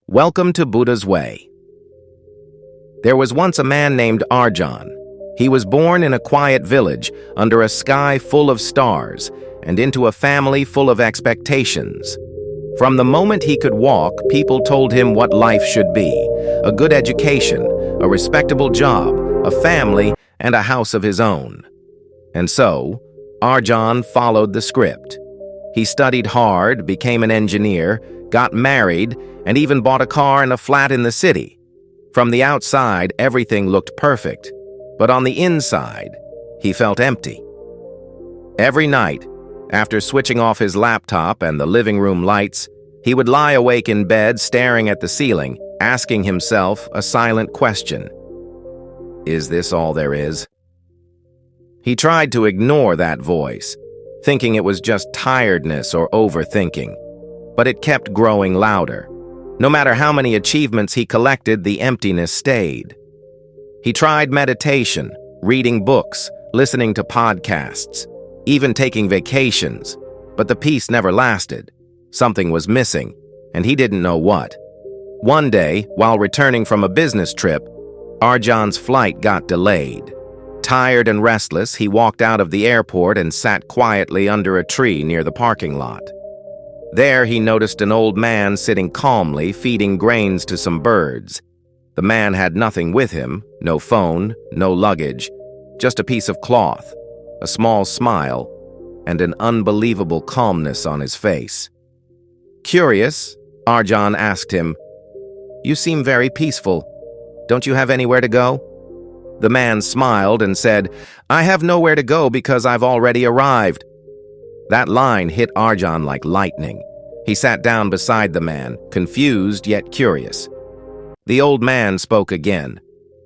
Welcome to Buddha's Way. There was once a man named Arjan. He was born in a quiet village, under a sky full of stars, and into a family full of expectations. From the moment he could walk, people told him what life should be: a good education, a respectable job, a family, and a house of his own. And so, Arjan followed the script. He studied hard, became an engineer, got married, and even bought a car and a flat in the city. From the outside, everything looked perfect, but on the inside, he felt empty. Every night, after switching off his laptop and the living room lights, he would lie awake in bed staring at the ceiling, asking himself a silent question. Is this all there is? He tried to ignore that voice, thinking it was just tiredness or overthinking, but it kept growing louder. No matter how many achievements he collected, the emptiness stayed. He tried meditation, reading books, listening to podcasts, even taking vacations, but the peace never lasted. Something was missing, and he didn't know what. One day, while returning from a business trip, Arjan's flight got delayed. Tired and restless, he walked out of the airport and sat quietly under a tree near the parking lot. There he noticed an old man sitting calmly, feeding grains to some birds. The man had nothing with him, no phone, no luggage, just a piece of cloth, a small smile, and an unbelievable calmness on his face. Curious, Arjan asked him, "You seem very peaceful. Don't you have anywhere to go?" The man smiled and said, "I have nowhere to go because I've already arrived." That line hit Arjan like lightning. He sat down beside the man, confused yet curious. The old man spoke again.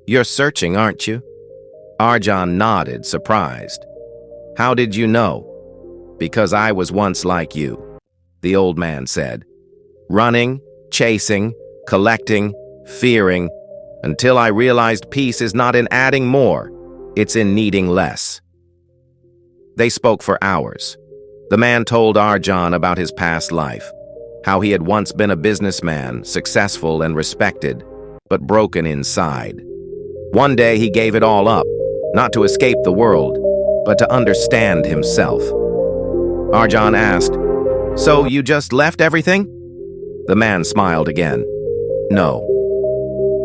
"You're searching, aren't you?" Arjan nodded, surprised. "How did you know?" "Because I was once like you," the old man said. "Running, chasing, collecting, fearing, until I realized peace is not in adding more, it's in needing less." They spoke for hours. The man told Arjan about his past life, how he had once been a businessman, successful and respected, but broken inside. One day he gave it all up, not to escape the world, but to understand himself. Arjan asked, "So you just left everything?" The man smiled again. "No.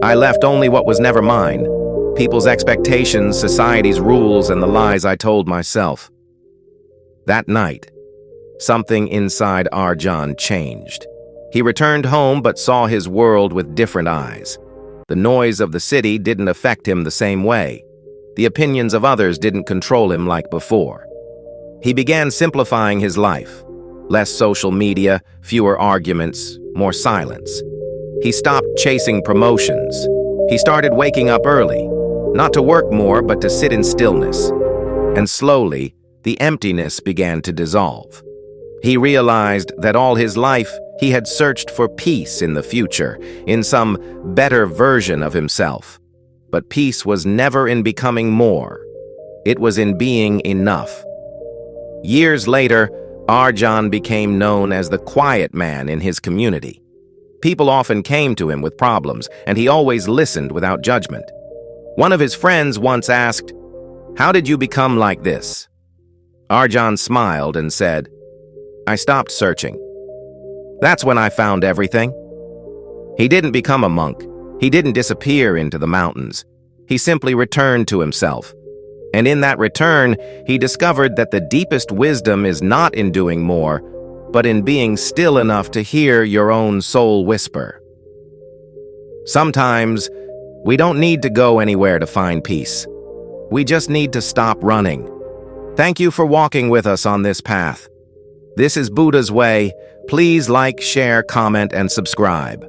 I left only what was never mine, people's expectations, society's rules, and the lies I told myself." That night, something inside Arjan changed. He returned home but saw his world with different eyes. The noise of the city didn't affect him the same way. The opinions of others didn't control him like before. He began simplifying his life. Less social media, fewer arguments, more silence. He stopped chasing promotions. He started waking up early, not to work more but to sit in stillness. And slowly, the emptiness began to dissolve. He realized that all his life he had searched for peace in the future, in some better version of himself. But peace was never in becoming more. It was in being enough. Years later, Arjan became known as the quiet man in his community. People often came to him with problems, and he always listened without judgment. One of his friends once asked, "How did you become like this?" Arjan smiled and said, "I stopped searching. That's when I found everything." He didn't become a monk. He didn't disappear into the mountains. He simply returned to himself. And in that return, he discovered that the deepest wisdom is not in doing more, but in being still enough to hear your own soul whisper. Sometimes, we don't need to go anywhere to find peace. We just need to stop running. Thank you for walking with us on this path. This is Buddha's Way. Please like, share, comment, and subscribe.